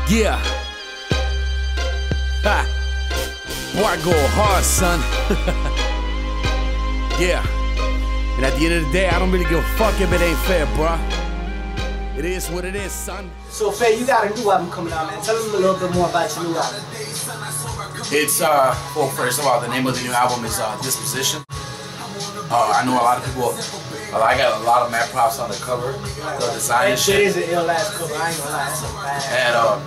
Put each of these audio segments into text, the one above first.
Yeah. Ha. Boy, I go hard, son. Yeah. And at the end of the day, I don't really give a fuck if it ain't fair, bruh. It is what it is, son. So, Faye, you got a new album coming out, man. Tell them a little bit more about your new album. It's, well, first of all, the name of the new album is Disposition. I know a lot of people, I got a lot of mad props on the cover, the design and shit. It is an ill ass cover, I ain't gonna lie, that's a bad.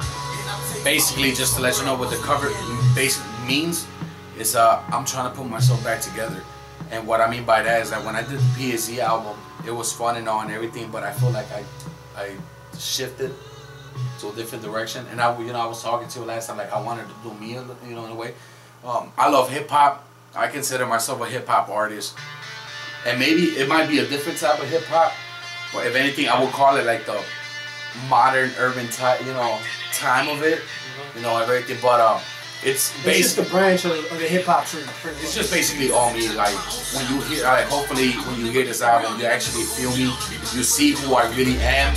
And basically, just to let you know what the cover basically means, is I'm trying to put myself back together. And what I mean by that is that when I did the PAZ album, it was fun and all and everything, but I feel like I shifted to a different direction. And I was talking to you last time, like I wanted to do me, in a way. I love hip hop. I consider myself a hip hop artist. And maybe it might be a different type of hip hop, but if anything, I would call it like the modern urban type, time of it, everything. But it's just a branch of the hip hop tree. It's just basically all me. Like when you hear, hopefully when you hear this album, you actually feel me. You see who I really am,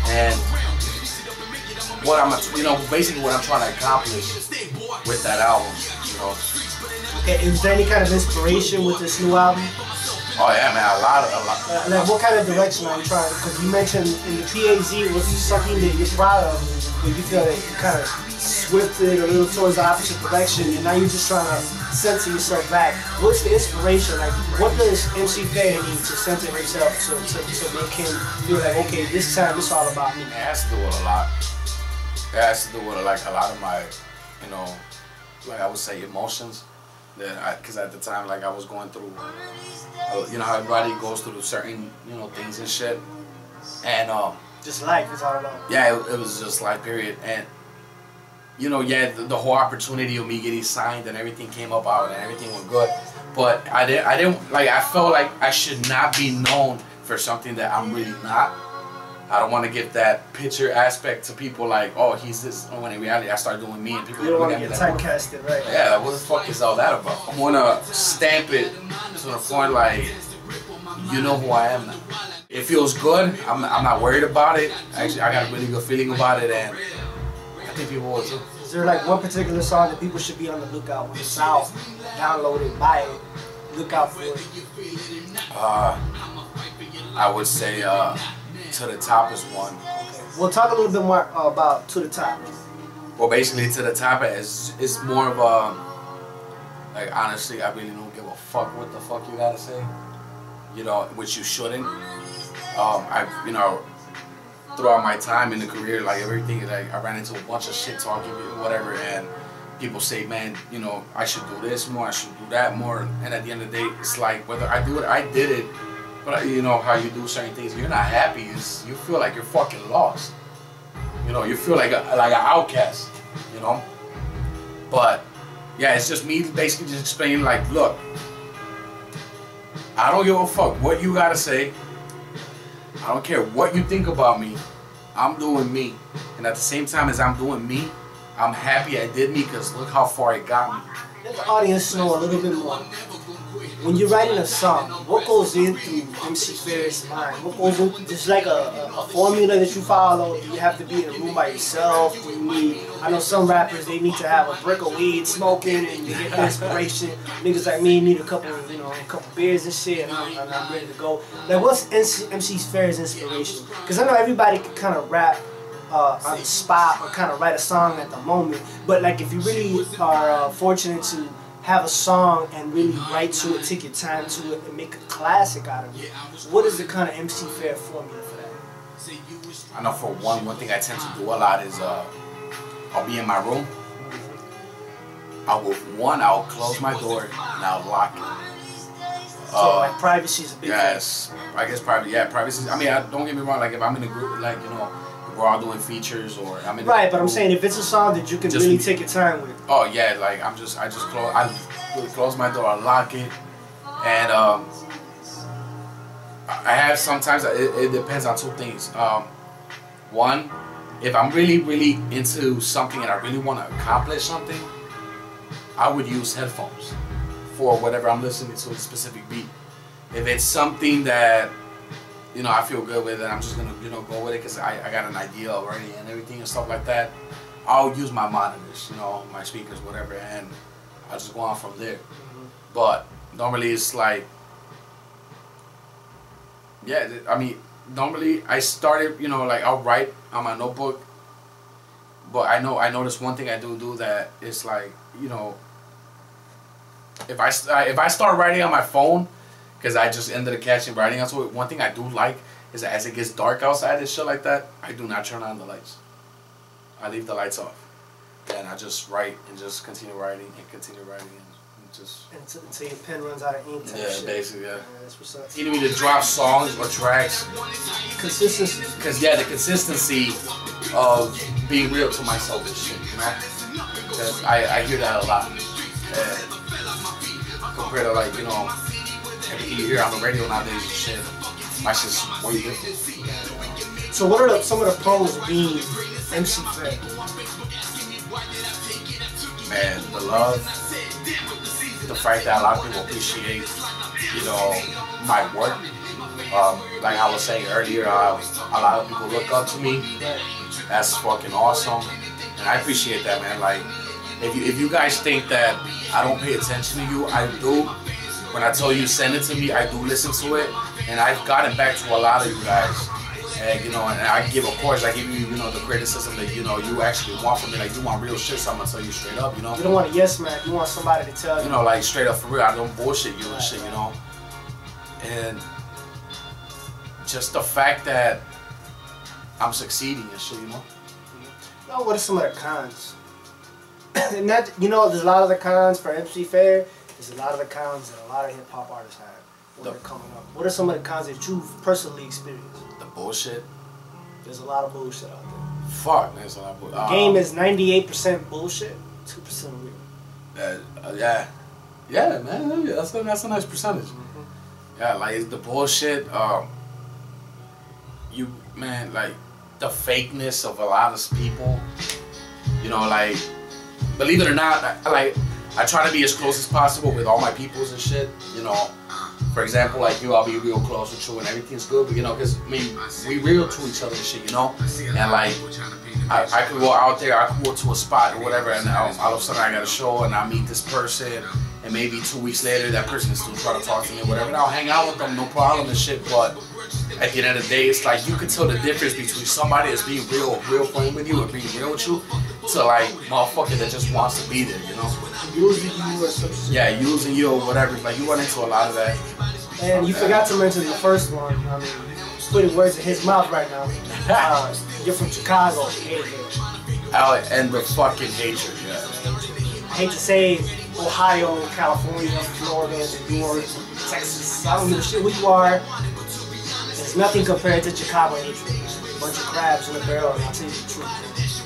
and what I'm, basically what I'm trying to accomplish with that album. Okay, is there any kind of inspiration with this new album? Oh yeah, man, a lot. Like what kind of direction are you trying? Because you mentioned in the PAZ, was something that you're proud of, where you feel that you kind of swifted a little towards the opposite direction, and now you're just trying to center yourself back. What's the inspiration? Like, what does Emcee Fare need to center himself to make him feel like, okay, this time it's all about me? It has to do with a lot. It has to do with like a lot of my, like I would say emotions. Because at the time, like I was going through, how everybody goes through certain, things and shit, and just life is all about. Yeah, it was just life, period. And the whole opportunity of me getting signed and everything came up out and everything went good, but I didn't like. I felt like I should not be known for something that I'm really not. I don't want to give that picture aspect to people like, oh, he's this. When in reality, I start doing me and people. You don't want to get typecasted, right? Yeah, like, what the fuck is all that about? I want to stamp it to the point like, you know who I am now. It feels good. I'm not worried about it. Actually, I got a really good feeling about it, and I think people will too. Is there like one particular song that people should be on the lookout when it's out, download it, buy it, look out for it? I would say To the Top is one. Okay. Well, talk a little bit more about To the Top. Well, basically, To the Top is more of a, like, honestly, I really don't give a fuck what the fuck you gotta say, which you shouldn't. Throughout my time in the career, like everything, like I ran into a bunch of shit talking, whatever, and people say, man, I should do this more, I should do that more, and at the end of the day, it's like, whether I do it, I did it, but how you do certain things, you're not happy, you feel like you're fucking lost, you feel like an outcast, but yeah, it's just me basically just explaining, like, look, I don't give a fuck what you gotta say, I don't care what you think about me, I'm doing me, and at the same time as I'm doing me, I'm happy I did me, because look how far it got me. Let the audience know a little bit more. When you're writing a song, what goes into Emcee Fare's mind? What goes into, just like a formula that you follow? Do you have to be in a room by yourself? Do you need, I know some rappers, they need to have a brick of weed smoking and you get the inspiration. Niggas like me need a couple beers and shit, and I'm ready to go. Like, what's Emcee Fare's inspiration? Because I know everybody can kind of rap on the spot or kind of write a song at the moment, but like if you really are fortunate to have a song and really write to it, take your time to it, and make a classic out of it, what is the kind of Emcee Fare formula for that? I know for one thing I tend to do a lot is I'll be in my room. I'll close my door and I'll lock it. So like privacy is a big thing. Yes, I guess privacy. I mean, don't get me wrong. Like if I'm in a group, like we're all doing features, or I'm in right, but I'm saying if it's a song that you can really take your time with. Oh yeah, like I close my door, I lock it, and I have sometimes it depends on two things. One, if I'm really into something and I really want to accomplish something, I would use headphones for whatever I'm listening to, a specific beat. If it's something that I feel good with, and I'm just gonna go with it because I got an idea already and everything and stuff like that. I'll use my monitors, you know, my speakers, whatever, and I'll just go on from there. But normally it's like, yeah, I mean, normally I started, you know, like I'll write on my notebook, but I notice one thing I do that it's like, you know, if I start writing on my phone, because I just ended up catching writing on, so one thing I do like is that as it gets dark outside and shit like that, I do not turn on the lights. I leave the lights off, and I just write and just continue writing and continue writing and just. Until your pen runs out of ink. Yeah, shit. basically, yeah. That's what's up. Either me to drop songs or tracks. Consistency. Because yeah, the consistency of being real to myself and shit, you know. Because I hear that a lot. Compared to like, you know, everything you hear on the radio nowadays and shit, my shit's way different. So what are some of the pros of being Emcee Fare? Man, the love, the fact that a lot of people appreciate, you know, my work. Like I was saying earlier, a lot of people look up to me. That's fucking awesome, and I appreciate that, man. Like, if you guys think that I don't pay attention to you, I do. When I tell you send it to me, I do listen to it, and I've gotten back to a lot of you guys. And you know, and I give, of course, I give you, you know, the criticism that, you know, you actually want from me. Like, you want real shit, so I'm gonna tell you straight up, you know. You don't want a yes man. You want somebody to tell you. You know, like straight up for real. I don't bullshit you and shit, you know. And just the fact that I'm succeeding and shit, you know. Now, what are some of the cons? And that, you know, there's a lot of the cons for Emcee Fare. There's a lot of the cons that a lot of hip hop artists have when they're coming up. What are some of the cons that you've personally experienced? The bullshit. There's a lot of bullshit out there. Fuck, man, there's a lot of bullshit. The game is 98% bullshit, 2% real. Yeah, man. That's a nice percentage. Yeah, like the bullshit. Man, like the fakeness of a lot of people. You know, like, believe it or not, I try to be as close as possible with all my peoples and shit. You know, for example, like you, I'll be real close with you and everything's good. But you know, because I mean, we real to each other and shit. You know, and like I could go out there, I could go to a spot or whatever, and all of a sudden I got a show and I meet this person, and maybe 2 weeks later that person is still trying to talk to me or whatever, and I'll hang out with them, no problem and shit. But at the end of the day, it's like you can tell the difference between somebody that's being real friend with you and being real with you, to like motherfucker that just wants to be there, you know. Using you or something. Yeah, using you or whatever. Like you run into a lot of that. And you forgot to mention the first one. I mean, putting words in his mouth right now. You're from Chicago. And the fucking hatred, yeah. I hate to say Ohio, California, Florida, New York, Texas. I don't give a shit who you are. There's nothing compared to Chicago hatred. A bunch of crabs in a barrel, and I'll tell you the truth.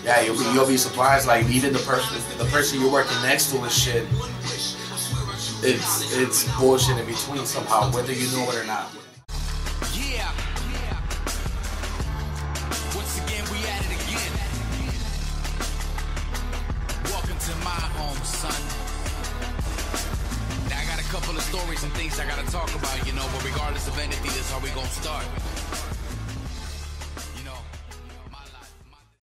Yeah, you'll be surprised. Like even the person you're working next to is shit. It's bullshit in between somehow, whether you know it or not. Yeah. Once again, we at it again. Welcome to my home, son. Now I got a couple of stories and things I gotta talk about, you know, but regardless of anything, that's how we gonna start.